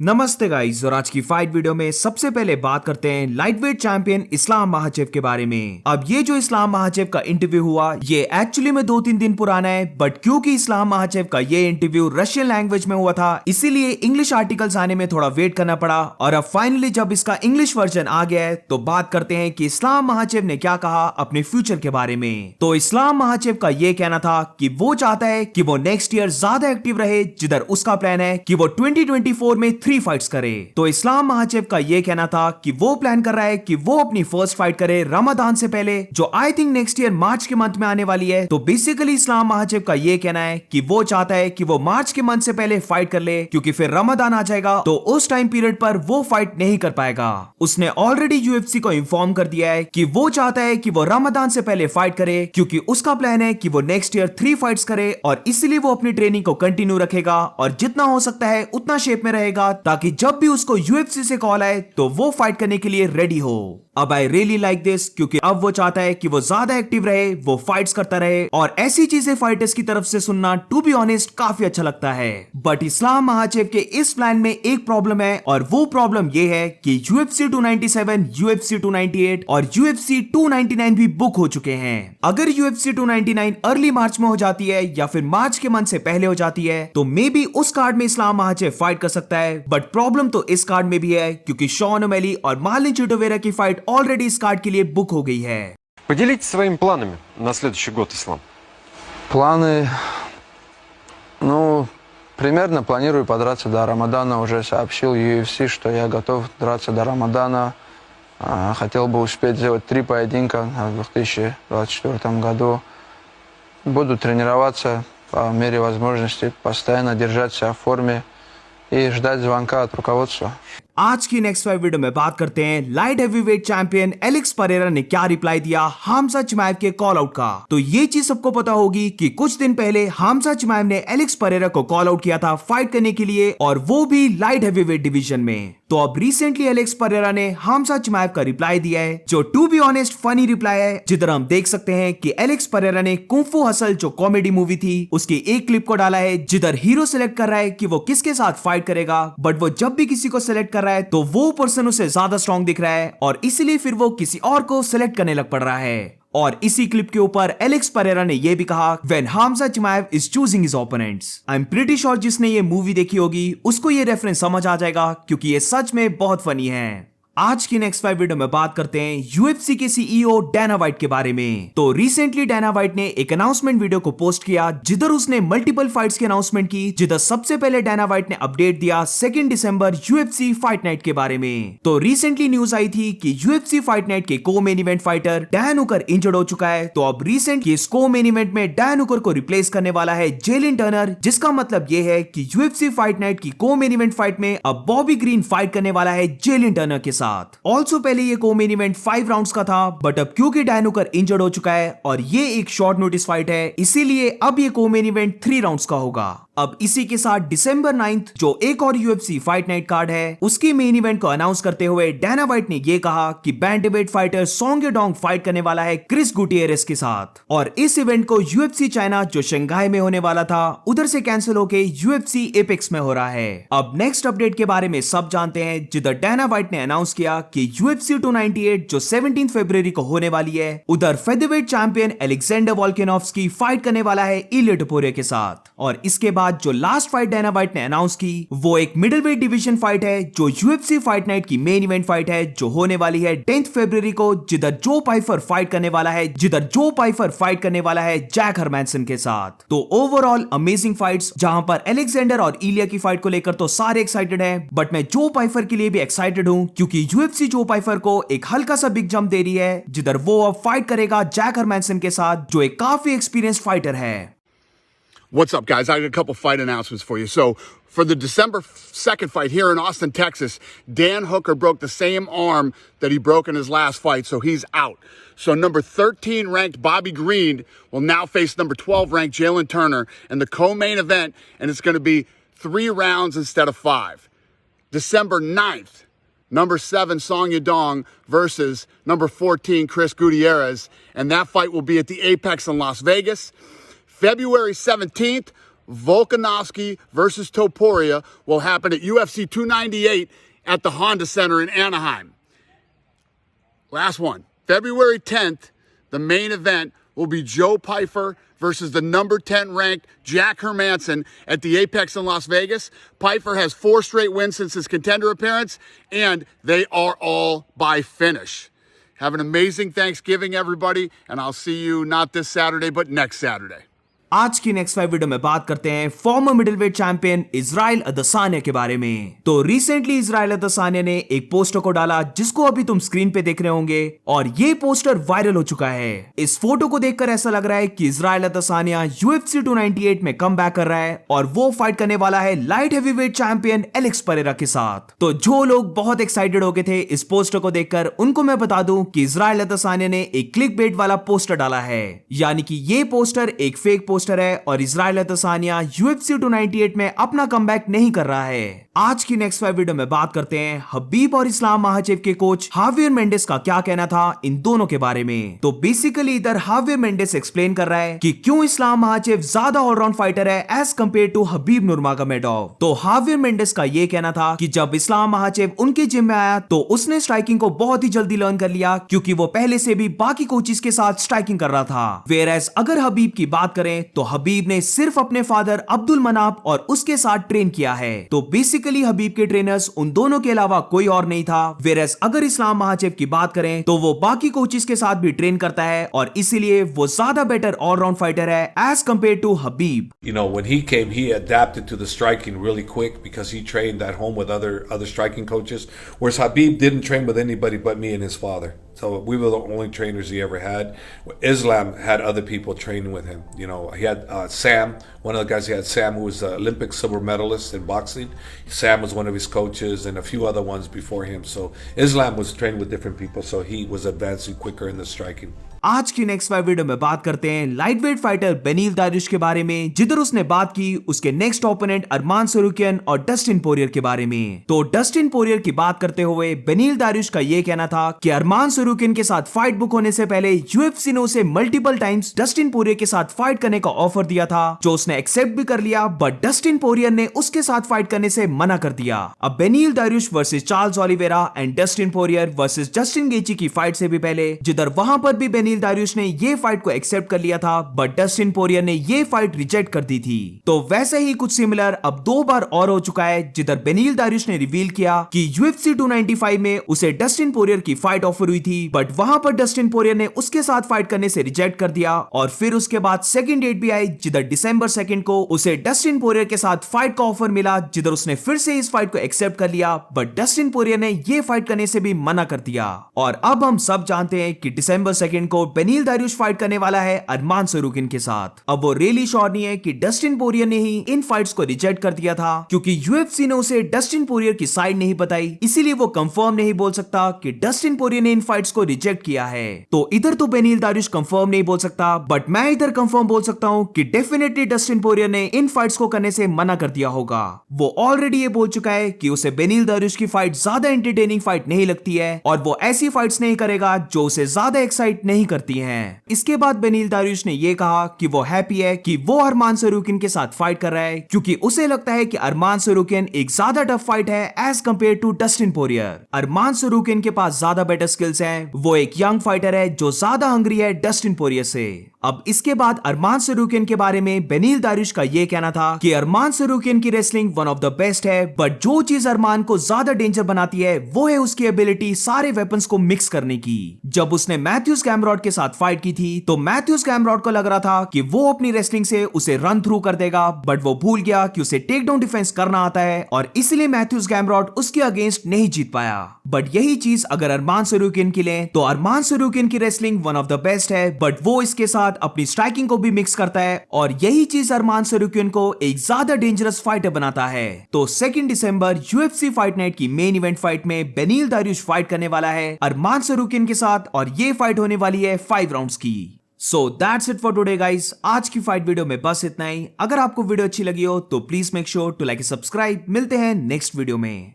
नमस्ते गाइस, और आज की फाइट वीडियो में सबसे पहले बात करते हैं लाइटवेट चैंपियन इस्लाम महाचेव के बारे में। अब ये जो इस्लाम महाचेव का इंटरव्यू हुआ ये एक्चुअली में 2-3 दिन पुराना है, बट क्योंकि इस्लाम महाचेव का ये इंटरव्यू रशियन लैंग्वेज में हुआ था इसीलिए इंग्लिश आर्टिकल्स आने में थोड़ा वेट करना पड़ा। और अब फाइनली जब इसका इंग्लिश वर्जन आ गया है तो बात करते हैं कि इस्लाम महाचेव ने क्या कहा अपने फ्यूचर के बारे में। तो इस्लाम महाचेव का ये कहना था कि वो चाहता है कि वो नेक्स्ट ईयर ज्यादा एक्टिव रहे, जिधर उसका प्लान है कि वो 2024 में 3 फाइट्स करे। तो इस्लाम महाचेव का ये कहना था कि वो प्लान कर रहा है कि वो अपनी फर्स्ट फाइट करे रमजान से पहले, जो I think next year March के मंथ में आने वाली है। तो बेसिकली इस्लाम महाचेव का ये कहना है कि वो चाहता है कि वो मार्च के मंथ से पहले फाइट कर ले, क्योंकि फिर रमजान आ जाएगा तो उस टाइम पीरियड पर वो फाइट नहीं कर पाएगा। उसने ऑलरेडी यूएफसी को इन्फॉर्म कर दिया है कि वो चाहता है कि वो रमजान से पहले फाइट करे, क्योंकि उसका प्लान है कि वो नेक्स्ट ईयर 3 फाइट्स करे और इसीलिए वो अपनी ट्रेनिंग को कंटिन्यू रखेगा और जितना हो सकता है उतना शेप में रहेगा, ताकि जब भी उसको यूएफसी से कॉल आए तो वो फाइट करने के लिए रेडी हो। अब आई रियली लाइक दिस, क्योंकि अब वो चाहता है कि वो ज्यादा एक्टिव रहे, वो फाइट्स करता रहे, और ऐसी चीजें फाइटर्स की तरफ से सुनना टू बी ऑनेस्ट काफी अच्छा लगता है। बट इस्लाम महाचेव के इस प्लान में एक प्रॉब्लम है, और वो प्रॉब्लम ये है कि UFC 297, UFC 298 और UFC 299 भी बुक हो चुके हैं। अगर UFC 299 अर्ली मार्च में हो जाती है या फिर मार्च के मंथ से पहले हो जाती है तो मे बी उस कार्ड में इस्लाम महाचेव फाइट कर सकता है। बट प्रॉब्लम तो इस कार्ड में भी है, क्योंकि शॉन ओमेली और मार्लिन चिटोवेरा की फाइट ऑलरेडी इस कार्ड के लिए बुक हो गई है। Поделитесь своими планами на следующий год, Ислам. Планы, ну, примерно планирую подраться до Рамадана. Уже сообщил UFC, что я готов драться до Рамадана. Хотел бы успеть сделать 3 поединка в 2024 году. Буду тренироваться по мере возможности, постоянно держать себя в форме и ждать звонка от руководства. आज की नेक्स्ट 5 वीडियो में बात करते हैं light heavyweight champion Alex Pereira ने क्या रिप्लाई दिया हामजा चिमाएव के कॉल आउट का। तो ये चीज सबको पता होगी कि कुछ दिन पहले हामजा चिमाएव ने एलेक्स परेरा को कॉल आउट किया था फाइट करने के लिए, और वो भी लाइट हेवीवेट डिवीजन में। तो अब रिसेंटली एलेक्स परेरा ने हामजा चिमाएव का रिप्लाई दिया है, जो to be honest funny reply है, जिधर हम देख सकते हैं कि एलेक्स परेरा ने कुंग फू हसल जो कॉमेडी मूवी थी उसकी एक क्लिप को डाला है, जिधर हीरो सिलेक्ट कर रहा है कि वो किसके साथ फाइट करेगा, बट वो जब भी किसी को सिलेक्ट कर रहा है तो वो पर्सन उसे ज्यादा स्ट्रॉन्ग दिख रहा है और इसीलिए फिर वो किसी और को सिलेक्ट करने लग पड़ रहा है। और इसी क्लिप के ऊपर एलेक्स परेरा ने यह भी कहा, when Hamza Chimaev is choosing his opponents. I am pretty sure जिसने ये मूवी देखी होगी उसको ये रेफरेंस समझ आ जाएगा, क्योंकि ये सच में बहुत फनी है। आज की नेक्स्ट 5 वीडियो में बात करते हैं यूएफसी के सीईओ डैना वाइट के बारे में। तो रिसेंटली डैना वाइट ने एक अनाउंसमेंट वीडियो को पोस्ट किया, जिधर उसने मल्टीपल फाइट्स की अनाउंसमेंट की, जिधर सबसे पहले डैना वाइट ने अपडेट दिया 2 दिसंबर यूएफसी फाइट नाइट के बारे में। तो रिसेंटली न्यूज आई थी कि यूएफसी फाइट नाइट के को main event fighter Dan Hooker injured हो चुका है। तो अब रिसेंट इस को मेन इवेंट में डैन हुकर को रिप्लेस करने वाला है जेलिन टर्नर, जिसका मतलब ये है कि यूएफसी फाइट नाइट की को मेन इवेंट फाइट में अब बॉबी ग्रीन फाइट करने वाला है जेलिन टर्नर के साथ। ऑल्सो पहले ये को मेन इवेंट 5 राउंड्स का था, बट अब क्योंकि डैन हुकर इंजर्ड हो चुका है और ये एक शॉर्ट नोटिस फाइट है, इसीलिए अब ये को मेन इवेंट 3 राउंड्स का होगा। अब इसी के साथ डिसंबर 9 जो एक और यूएफसी फाइट नाइट कार्ड है उसकी मेन इवेंट को अनाउंस करते हुए डैना वाइट ने ये कहा कि बैंटवेट फाइटर सोंग येडोंग फाइट करने वाला है क्रिस गुटियरेस के साथ, और इस इवेंट को यूएफसी चाइना जो शंघाई में होने वाला था उधर से कैंसिल होके यूएफसी एपेक्स में हो रहा है। अब नेक्स्ट अपडेट के बारे में सब जानते हैं, जिधर डैना वाइट ने अनाउंस किया कि UFC 298 जो 17 फरवरी को होने वाली है, उधर featherweight champion Alexander Volkanovski fight करने वाला है इलिया टोपुरिया के साथ। और इसके बाद जो लास्ट फाइट डैना वाइट ने अनाउंस की वो एक मिडलवेट डिवीजन फाइट है, जो UFC फाइट नाइट की मेन इवेंट फाइट है, जो होने वाली है 10 फरवरी को, जिधर जो पाइफर फाइट करने वाला है जैक हरमैनसन के साथ। तो ओवरऑल अमेजिंग फाइट्स, जहां पर अलेक्जेंडर और इलिया की फाइट को लेकर तो सारे एक्साइटेड हैं, बट मैं जो पाइफर के लिए भी एक्साइटेड हूं, क्योंकि UFC जो पाइफर को एक हल्का सा बिग जंप दे रही है, जिधर वो अब फाइट करेगा जैक हरमैनसन के साथ, जो एक काफी एक्सपीरियंस फाइटर है। What's up, guys? I got a couple fight announcements for you. So, for the December 2nd fight here in Austin, Texas, Dan Hooker broke the same arm that he broke in his last fight, so he's out. So, number 13 ranked Bobby Green will now face number 12 ranked Jalen Turner in the co-main event, and it's going to be 3 rounds instead of 5. December 9th, number 7 Song Yadong versus number 14 Chris Gutierrez, and that fight will be at the Apex in Las Vegas. February 17th, Volkanovski versus Topuria will happen at UFC 298 at the Honda Center in Anaheim. Last one, February 10th, the main event will be Joe Pyfer versus the number 10 ranked Jack Hermansson at the Apex in Las Vegas. Pyfer has 4 straight wins since his contender appearance, and they are all by finish. Have an amazing Thanksgiving, everybody, and I'll see you not this Saturday, but next Saturday. आज की next 5 video में बात करते हैं farmer middleweight champion Israel अदसानिया के बारे में। तो रिसेंटली इजराइल अदसानिया ने एक पोस्टर को डाला जिसको अभी तुम स्क्रीन पे देख रहे होंगे, और ये पोस्टर वायरल हो चुका है। इस फोटो को देखकर ऐसा लग रहा है कि इजराइल अदसानिया UFC 298 में कम बैक कर रहा है और वो फाइट करने वाला है light heavyweight champion Alex Pereira के साथ। तो जो लोग बहुत एक्साइटेड हो गए थे इस पोस्टर को देखकर, उनको मैं बता दूं कि इजराइल अदसानिया ने एक क्लिकबेट वाला पोस्टर डाला है, यानी कि ये पोस्टर एक फेक पोस्टर है और इजराइल अदसानिया UFC 298 में अपना कमबैक नहीं कर रहा है। आज की नेक्स्ट 5 वीडियो में बात करते हैं हबीब और इस्लाम महाचेव के कोच हावियर मेंडेस का क्या कहना था इन दोनों के बारे में। तो बेसिकली इधर हावियर मेंडेस एक्सप्लेन कर रहा है कि क्यों इस्लाम महाचेव ज्यादा ऑलराउंड फाइटर है एज कंपेयर टू हबीब नुरमागोमेडोव। तो हावियर मेंडेस का ये कहना था कि जब इस्लाम महाचेव उनके जिम में आया तो उसने स्ट्राइकिंग को बहुत ही जल्दी लर्न कर लिया, क्योंकि वो पहले से भी बाकी कोचेस के साथ स्ट्राइकिंग कर रहा था। वेयरएज अगर हबीब की बात करें तो हबीब ने सिर्फ अपने फादर अब्दुल मनाफ और उसके साथ ट्रेन किया है। तो बेसिकली हबीब के ट्रेनर्स उन दोनों के अलावा कोई और नहीं था। वेयरएज अगर इस्लाम महाचेव की बात करें तो वो बाकी कोचेस के साथ भी ट्रेन करता है और इसीलिए वो ज्यादा बेटर ऑलराउंड फाइटर है as compared to Khabib. You know, when he came, he adapted to the striking really quick because he trained at home with other striking coaches, whereas Habib didn't train with anybody but me and his father. So we were the only trainers he ever had. Islam had other people training with him. You know, he had Sam, one of the guys he had, Sam, who was an Olympic silver medalist in boxing. Sam was one of his coaches and a few other ones before him. So Islam was trained with different people, so he was advancing quicker in the striking. आज की next 5 video में बात करते हैं lightweight fighter बेनील दारिश के बारे में, जिधर उसने बात की उसके नेक्स्ट ओपोनेंट अरमान सरूकियन और डस्टिन पोरियर के बारे में। तो डस्टिन पोरियर की बात करते हुए बेनील दारिश का ये कहना था कि अरमान सरूकियन के साथ फाइट बुक होने से पहले UFC ने उसे मल्टीपल टाइम्स डस्टिन पोरियर के साथ फाइट करने का ऑफर दिया था, जो उसने एक्सेप्ट भी कर लिया, बट डस्टिन पोरियर ने उसके साथ फाइट करने से मना कर दिया। अब Beneil Dariush versus Charles Oliveira and Dustin Poirier versus Justin Gaethje की फाइट से भी पहले, जिधर वहां पर भी बेनील दारिश ने ये फाइट को एक्सेप्ट कर लिया था, बट डस्टिन पोरियर ने ये फाइट रिजेक्ट कर दी थी। तो वैसे ही कुछ सिमिलर अब 2 बार और हो चुका है, जिधर बेनील दारिश ने रिवील किया कि UFC 295 में उसे डस्टिन पोरियर की फाइट ऑफर हुई थी, बट वहां पर डस्टिन पोरियर ने उसके साथ फाइट करने से रिजेक्ट कर दिया। और फिर उसके बाद सेकंड डेट भी आई, जिधर December 2 को उसे डस्टिन पोरियर के साथ फाइट का ऑफर मिला, जिधर उसने फिर से इस फाइट को एक्सेप्ट कर लिया, बट डस्टिन पोरियर ने ये फाइट करने से भी मना कर दिया। और अब हम सब जानते हैं कि December 2 को बेनील दारिश फाइट करने वाला है अरमान सरूकिन के साथ। अब वो रियली श्योर नहीं है कि डस्टिन पोरियर ने ही इन फाइट्स को रिजेक्ट कर दिया था, क्योंकि UFC ने उसे डस्टिन पोरियर की साइड नहीं बताई, इसीलिए वो कंफर्म नहीं बोल सकता कि डस्टिन पोरियर ने इन फाइट्स को रिजेक्ट किया है। तो इधर तो बेनील दारिश कंफर्म नहीं बोल सकता, बट मैं इधर कंफर्म बोल सकता हूं कि डेफिनेटली डस्टिन पोरियर ने इन फाइट्स को करने से मना कर दिया होगा। वो ऑलरेडी ये बोल चुका है कि उसे बेनील दारिश की फाइट ज्यादा एंटरटेनिंग फाइट नहीं लगती है और वो ऐसी फाइट्स नहीं करेगा जो उसे ज्यादा एक्साइट नहीं करती हैं। इसके बाद बेनील दारिश ने यह कहा कि वो हैप्पी है कि वो अरमान सरूकिन के साथ फाइट कर रहा है, क्योंकि उसे लगता है कि अरमान सरूकिन एक ज्यादा टफ फाइट है as compared to Dustin Poirier. Arman Tsarukyan के पास ज्यादा बेटर स्किल्स हैं, वो एक यंग फाइटर है जो ज्यादा हंग्री है डस्टिन पोरियर से। अब इसके बाद अरमान सरूकिन के बारे में बेनील दारिश का यह कहना था कि अरमान सरूकिन की wrestling one of the best है, बट जो चीज अरमान को ज्यादा डेंजर बनाती है वो है उसकी एबिलिटी सारे वेपन्स को मिक्स करने की। जब उसने मैथ्यूज गैमरॉड के साथ फाइट की थी तो मैथ्यूज गैमरॉड को लग रहा था कि वो अपनी रेसलिंग से उसे रन थ्रू कर देगा, बट वो भूल गया कि उसे टेक डाउन डिफेंस करना आता है और इसलिए मैथ्यूज गैमरॉड उसके अगेंस्ट नहीं जीत पाया। बट यही चीज अगर अरमान सरूकिन की ले तो अरमान सरूकिन की wrestling one of the best है, बट वो इसके साथ अपनी स्ट्राइकिंग को भी मिक्स करता है और यही चीज अरमान सरूकिन को एक ज्यादा डेंजरस फाइटर बनाता है। तो 2 दिसंबर UFC फाइट नाइट की मेन इवेंट फाइट में बेनील दारिश फाइट करने वाला है अरमान सरूकिन के साथ और ये फाइट होने वाली है 5 राउंड्स की। So that's it for today guys. आज की फाइट वीडियो में बस इतना ही। अगर आपको वीडियो अच्छी लगी हो तो please make sure to like subscribe. मिलते हैं नेक्स्ट वीडियो में।